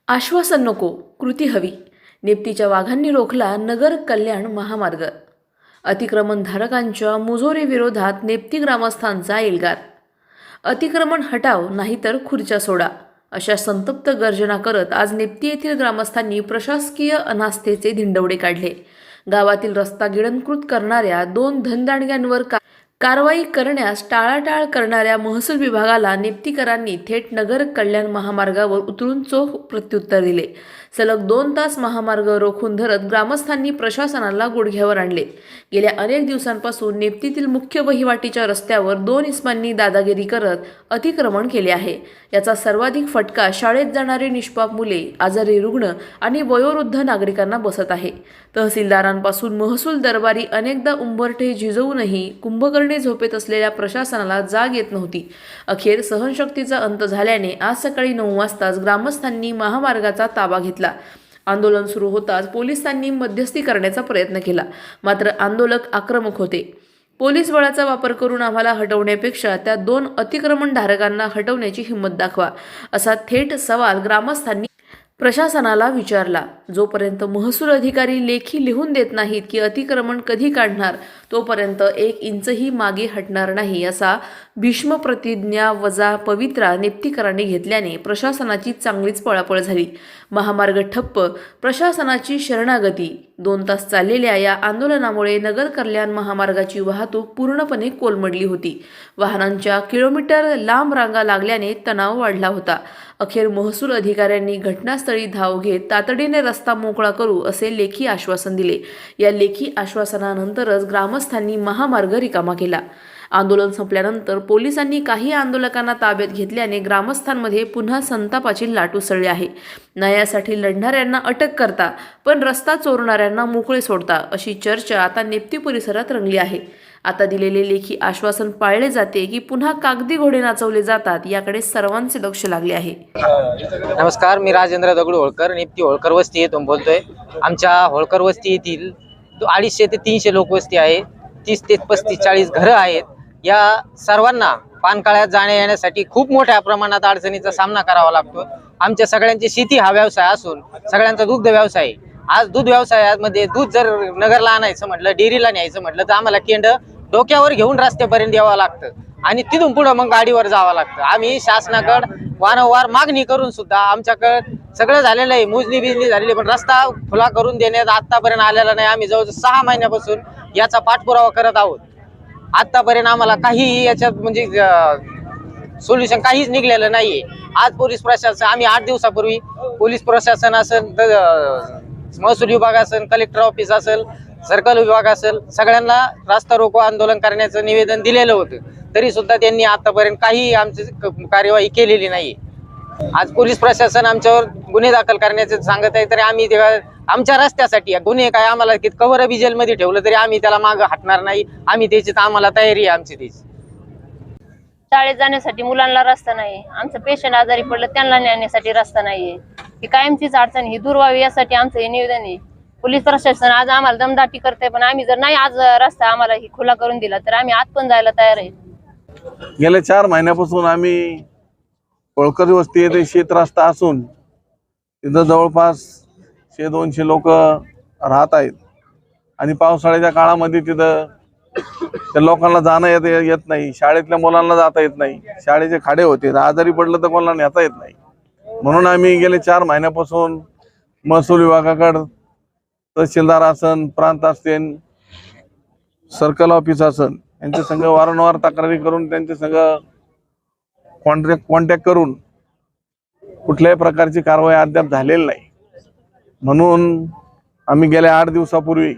आश्वासन नको, कृती हवी. नेप्तीच्या वाघांनी रोखला नगर कल्याण महामार्ग. अतिक्रमणधारकांच्या मुजोरी विरोधात नेप्ती ग्रामस्थांचा एल्गार. अतिक्रमण हटाव नाहीतर खुर्च्या सोडा, अशा संतप्त गर्जना करत आज नेप्ती येथील ग्रामस्थांनी प्रशासकीय अनास्थेचे धिंडवडे काढले. गावातील रस्ता गिळंकृत करणाऱ्या 2 धनदांडग्यांवर कारवाई करण्यास टाळाटाळ करणाऱ्या महसूल विभागाला नेप्तीकरांनी थेट नगर कल्याण महामार्गावर उतरून चोख प्रत्युत्तर दिले. सलग 2 तास महामार्ग रोखून धरत ग्रामस्थांनी प्रशासनाला गुडघ्यावर आणले. गेल्या अनेक दिवसांपासून नेप्तीतील मुख्य वहिवाटीच्या रस्त्यावर 2 इस्मांनी दादागिरी करत अतिक्रमण केले आहे. याचा सर्वाधिक फटका शाळेत जाणारी निष्पाप मुले, आजारी रुग्ण आणि वयोवृद्ध नागरिकांना बसत आहे. तहसीलदारांपासून महसूल दरबारी अनेकदा उंबरठे झिजवूनही कुंभकर्णी झोपेत असलेल्या प्रशासनाला जाग येत नव्हती. अखेर सहनशक्तीचा अंत झाल्याने आज सकाळी 9 वाजताच ग्रामस्थांनी महामार्गाचा ताबा घेतला. आंदोलन सुरू होताच पोलिसांनी मध्यस्थी करण्याचा प्रयत्न केला, मात्र आंदोलक आक्रमक होते. पोलीस बळाचा वापर करून आम्हाला हटवण्यापेक्षा त्या 2 अतिक्रमणधारकांना हटवण्याची हिंमत दाखवा, असा थेट सवाल ग्रामस्थांनी प्रशासनाला विचारला. जोपर्यंत महसूल अधिकारी लेखी लिहून देत नाहीत की अतिक्रमण कधी काढणार, तोपर्यंत 1 इंचही मागे हटणार नाही, असा भीष्म प्रतिज्ञा वजा पवित्रा नेप्तीकरांनी घेतल्याने प्रशासनाची चांगलीच पळापळ झाली. महामार्ग ठप्प, प्रशासनाची शरणागती. 2 तास चाललेल्या या आंदोलनामुळे नगर कल्याण महामार्गाची वाहतूक पूर्णपणे कोलमडली होती. वाहनांच्या किलोमीटर लांब रांगा लागल्याने तणाव वाढला होता. अखेर महसूल अधिकाऱ्यांनी घटनास्थळी धाव घेत तातडीने रस्ता मोकळा करू असे लेखी आश्वासन दिले. या लेखी आश्वासनानंतरच ग्रामस्थांनी महामार्ग रिकामा केला. आंदोलन संपल्यानंतर पोलिसांनी काही आंदोलकांना ताब्यात घेतल्याने ग्रामस्थांमध्ये पुन्हा संतापाची लाट उसळली आहे. न्यायासाठी लढणाऱ्यांना अटक करता, पण रस्ता चोरणाऱ्यांना मोकळे सोडता, अशी चर्चा आता नेप्ती परिसरात रंगली आहे. आता दिलेले लेखी आश्वासन पाळले जाते की पुन्हा कागदी घोडे नाचवले जातात, याकडे सर्वांचे लक्ष लागले आहे. नमस्कार, मी राजेंद्र दगडू होळकर, नेप्ती होळकर वस्ती येथून बोलतोय. आमच्या होळकर वस्ती येथील 250 ते 300 लोकवस्ती आहे. 30 ते 35 40 घरं आहेत. या सर्वांना पानकाळ्यात जाण्या येण्यासाठी खूप मोठ्या प्रमाणात अडचणीचा सामना करावा लागतो. आमच्या सगळ्यांची शेती हा व्यवसाय असून सगळ्यांचा दुग्ध व्यवसाय. आज दूध व्यवसायामध्ये दूध जर नगरला आणायचं म्हटलं, डेअरीला न्यायचं म्हटलं, तर आम्हाला केंड डोक्यावर घेऊन रस्त्यापर्यंत यावं लागतं आणि तिथून पुढं मग गाडीवर जावं लागतं. आम्ही शासनाकडे वारंवार मागणी करून सुद्धा आमच्याकडे सगळं झालेलं आहे, मोजणी बिजणी झालेली, पण रस्ता खुला करून देण्यात आतापर्यंत आलेला नाही. आम्ही जवळजवळ 6 महिन्यापासून याचा पाठपुरावा करत आहोत. आतापर्यंत आम्हाला काही याच्यात म्हणजे सोल्युशन काहीच निघलेलं नाहीये. आज पोलीस प्रशासन, आम्ही 8 दिवसापूर्वी पोलीस प्रशासन असेल, महसूल विभाग असेल, कलेक्टर ऑफिस असेल, सर्कल विभाग असेल, सगळ्यांना रास्ता रोको आंदोलन करण्याचं निवेदन दिलेलं होतं. तरी सुद्धा त्यांनी आतापर्यंत काही आमची कार्यवाही केलेली नाही. आज पोलीस प्रशासन आमच्यावर गुन्हे दाखल करण्याचे सांगत आहे, तरी आम्ही आमच्या रस्त्यासाठी गुन्हे काय आम्हाला कवर बी जेलमध्ये ठेवलं तरी आम्ही त्याला माग हटणार नाही. आम्ही त्याची आम्हाला तयारी आहे आमची त्याची. शाळेत जाण्यासाठी मुलांना रस्ता नाही, आमचं पेशंट आजारी पडलं त्यांना नेण्यासाठी रस्ता नाहीये. ही कायमचीच अडचण, ही दूर व्हावी यासाठी आमचं हे निवेदन आहे. पोलीस प्रशासन आज आम्हाला दमदाटी करते, पण आम्ही जर नाही आज रस्ता आम्हाला ही खुला करून दिला तर आम्ही आत पण जायला तयार आहे. गेल्या 4 महिन्यापासून आम्ही होळकर वस्ती येथे शेत रस्ता असून तिथं जवळपास 100-200 लोक राहत आहेत आणि पावसाळ्याच्या काळामध्ये तिथं त्या लोकांना जाणं येत नाही. शाळेतल्या मुलांना जाता येत नाही. शाळेचे खाडे होते, आजारी पडलं तर कोणाला नेता येत नाही. म्हणून आम्ही गेले 4 महिन्यापासून महसूल विभागाकडे, तहसीलदार असन, प्रांत असेल, सर्कल ऑफिस असन, यांच्या संघ वारंवार तक्रारी करून त्यांच्या संघ कॉन्टॅक्ट करून कुठल्याही प्रकारची कारवाई अद्याप झालेली नाही. म्हणून आम्ही गेल्या 8 दिवसापूर्वी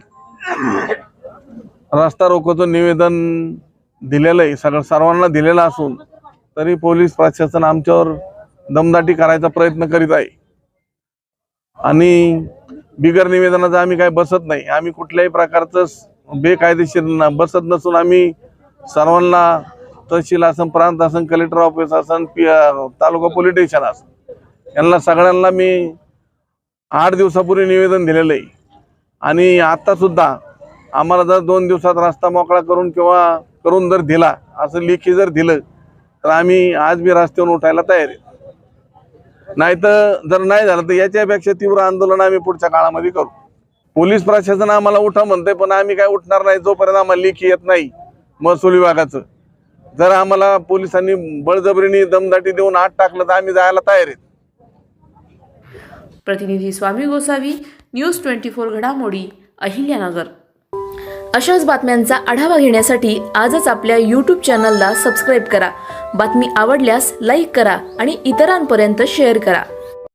रस्ता रोकोचं निवेदन दिलेलं आहे, सर्वांना दिलेलं असून तरी पोलीस प्रशासन आमच्यावर दमदाटी करायचा प्रयत्न करीत आहे आणि बिगर निवेदनाचा आम्ही काय बसत नाही. आम्ही कुठल्याही प्रकारचं बेकायदेशीर बसत नसून आम्ही सर्वांना, तहसील असन, प्रांत असन, कलेक्टर ऑफिस असन, तालुका पोलीस स्टेशन असन, यांना सगळ्यांना मी 8 दिवसापूर्वी निवेदन दिलेलं आहे आणि आता सुद्धा आम्हाला जर 2 दिवसात रस्ता मोकळा करून किंवा करून जर दिला, असं लेखी जर दिलं तर आम्ही आज बी रस्त्यावरून उठायला तयार आहे. नाहीतर जर नाही झालं तर याच्यापेक्षा तीव्र आंदोलन आम्ही पुढच्या काळामध्ये करू. पोलीस प्रशासन आम्हाला उठा म्हणते, पण आम्ही काय उठणार नाही जोपर्यंत आम्हाला लेखी येत नाही महसूल विभागाचं. जर आम्हाला पोलिसांनी बळजबरीने दमदाटी देऊन आत टाकलं तर आम्ही जायला तयार आहेत. प्रतिनिधी स्वामी गोसावी, न्यूज 24 घडामोडी, अहिल्यानगर. अशाच बातम्यांचा आढावा घेण्यासाठी आजच आपल्या यूट्यूब चॅनलला सबस्क्राईब करा. बातमी आवडल्यास लाईक करा आणि इतरांपर्यंत शेअर करा.